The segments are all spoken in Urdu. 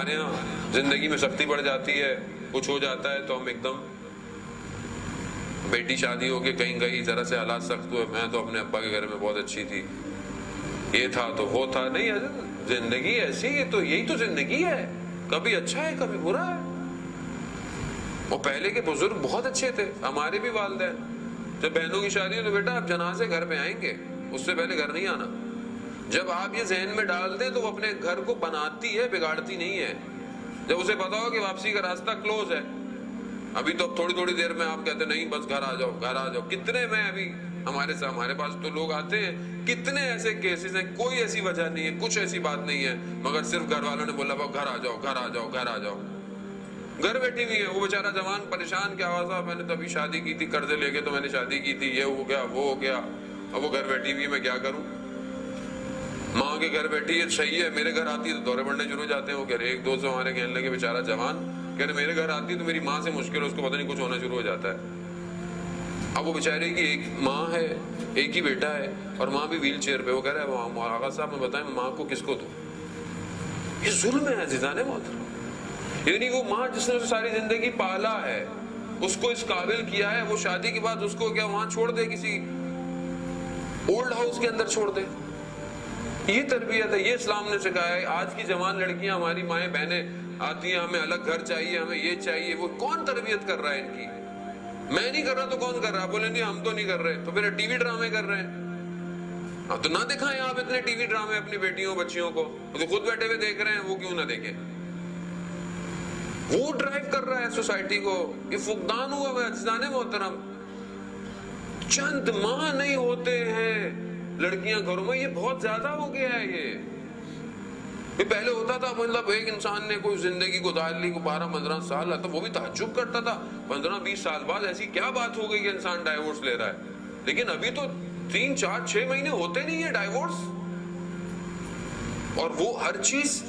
ہمارے یہاں زندگی میں سختی بڑھ جاتی ہے، کچھ ہو جاتا ہے تو ہم ایک دم، بیٹی شادی ہو کے کہیں گئی، ذرا سے حالات سخت ہوئے، میں تو اپنے ابا کے گھر میں بہت اچھی تھی، یہ تھا تو وہ تھا. نہیں حضرت، زندگی ایسی ہے تو یہی تو زندگی ہے، کبھی اچھا ہے کبھی برا ہے. اور پہلے کے بزرگ بہت اچھے تھے، ہمارے بھی والدین. جب بہنوں کی شادی ہو تو بیٹا آپ جنازے گھر پہ آئیں گے، اس سے پہلے گھر نہیں آنا. جب آپ یہ ذہن میں ڈال دیں تو وہ اپنے گھر کو بناتی ہے، بگاڑتی نہیں ہے. جب اسے پتا ہو کہ واپسی کا راستہ کلوز ہے، ابھی تو تھوڑی تھوڑی دیر میں آپ کہتے ہیں نہیں بس گھر آ جاؤ گھر آ جاؤ. کتنے میں ابھی ہمارے پاس تو لوگ آتے ہیں، کتنے ایسے کیسز ہیں، کوئی ایسی وجہ نہیں ہے، کچھ ایسی بات نہیں ہے، مگر صرف گھر والوں نے بولا گھر آ جاؤ گھر آ جاؤ گھر آ جاؤ. گھر بیٹھی ہوئی ہے وہ بیچارہ جوان پریشان، کیا ہوا صاحب میں نے تو ابھی شادی کی تھی، قرضے لے کے تو میں نے شادی کی تھی، یہ ہو گیا وہ ہو گیا، اب وہ گھر بیٹھی ہوئی ہے، میں کیا کروں. ماں کے گھر بیٹھی ہے صحیح ہے، میرے گھر آتی ہے تو دورے پڑنے شروع ہو جاتے ہیں. وہ کہہ رہے ایک دوست ہمارے کہنے لگے بیچارہ جوان کہہ رہے میرے گھر آتی ہے تو میری ماں سے مشکل ہے، اس کو پتہ نہیں کچھ ہونا شروع ہو جاتا ہے. اب وہ بیچارے کی ایک ماں ہے، ایک ہی بیٹا ہے، اور ماں بھی ویل چیئر پہ. وہ کہہ رہا ہے آغا صاحب میں بتائیں ماں کو کس کو دوں. یہ ظلم ہے عزیزان محترم. یعنی وہ ماں جس نے اسے ساری زندگی پالا ہے، اس کو اس قابل کیا ہے، وہ شادی کے بعد اس کو کیا وہاں چھوڑ دے، کسی اولڈ ہاؤس کے اندر چھوڑ دے. یہ تربیت ہے، یہ اسلام نے سکھایا ہے. آج کی جوان لڑکیاں، ہماری مائیں بہنیں آتی ہیں، ہمیں الگ گھر چاہیے، ہمیں یہ چاہیے، وہ کون تربیت کر رہا ہے ان کی؟ میں نہیں کر رہا تو کون کر رہا؟ بولے نہیں ہم تو نہیں کر رہے، تو پھر ٹی وی ڈرامے کر رہے ہیں. اب تو نہ دکھائیں آپ اتنے ٹی وی ڈرامے اپنی بیٹیوں بچیوں کو، تو خود بیٹھے ہوئے دیکھ رہے ہیں، وہ کیوں نہ دیکھیں؟ وہ ڈرائیو کر رہا ہے سوسائٹی کو. یہ فقدان ہوا ہے عزیزان محترم. چند ماہ نہیں ہوتے ہیں لڑکیاں گھروں میں، یہ بہت زیادہ ہو گیا ہے. یہ پہلے ہوتا تھا مطلب ایک انسان نے کوئی زندگی گزار لی کو 12-15 سال تو وہ بھی تعجب کرتا تھا. 15-20 سال بعد ایسی کیا بات ہو گئی کہ انسان ڈائیورس لے رہا ہے. لیکن ابھی تو 3-4-6 مہینے ہوتے نہیں ہیں ڈائیورس. اور وہ ہر چیز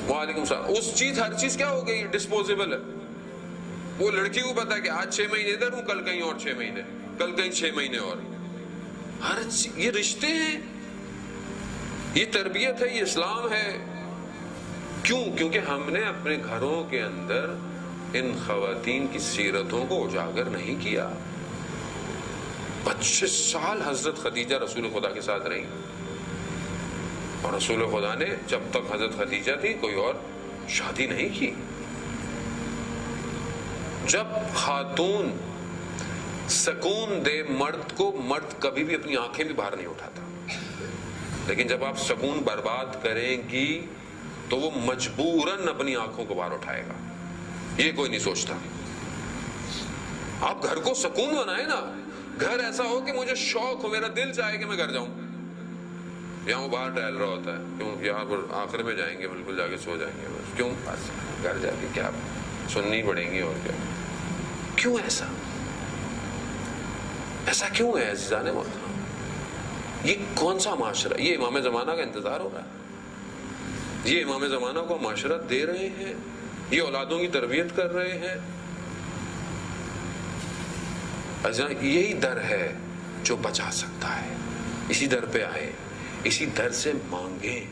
وعلیکم السلام، اس چیز ہر چیز کیا ہو گئی؟ ڈسپوزیبل ہے. وہ لڑکی کو پتا ہے کہ آج 6 مہینے ادھر ہوں، کل کہیں اور 6 مہینے، کل کہیں 6 مہینے اور. ہر یہ رشتے ہیں، یہ تربیت ہے، یہ اسلام ہے. کیوں؟ کیونکہ ہم نے اپنے گھروں کے اندر ان خواتین کی سیرتوں کو اجاگر نہیں کیا. 25 سال حضرت خدیجہ رسول خدا کے ساتھ رہی، اور رسول خدا نے جب تک حضرت خدیجہ تھی کوئی اور شادی نہیں کی. جب خاتون سکون دے مرد کو، مرد کبھی بھی اپنی آنکھیں بھی باہر نہیں اٹھاتا. لیکن جب آپ سکون برباد کریں گی تو وہ مجبوراً اپنی آنکھوں کو باہر اٹھائے گا. یہ کوئی نہیں سوچتا. آپ گھر کو سکون بنائیں نا. گھر ایسا ہو کہ مجھے شوق ہو، میرا دل چاہے کہ میں گھر جاؤں. یہاں وہ باہر ٹہل رہا ہوتا ہے، کیوں؟ یہاں پر آخر میں جائیں گے، بالکل جا کے سو جائیں گے بس. کیوں؟ گھر جا کے کیا سننی پڑیں گی اور کیا. کیوں ایسا کیوں ہے عزیزان محترم؟ یہ کون سا معاشرہ؟ یہ امام زمانہ کا انتظار ہو رہا ہے. یہ امام زمانہ کو معاشرت دے رہے ہیں، یہ اولادوں کی تربیت کر رہے ہیں. یہی در ہے جو بچا سکتا ہے. اسی در پہ آئے، اسی در سے مانگیں.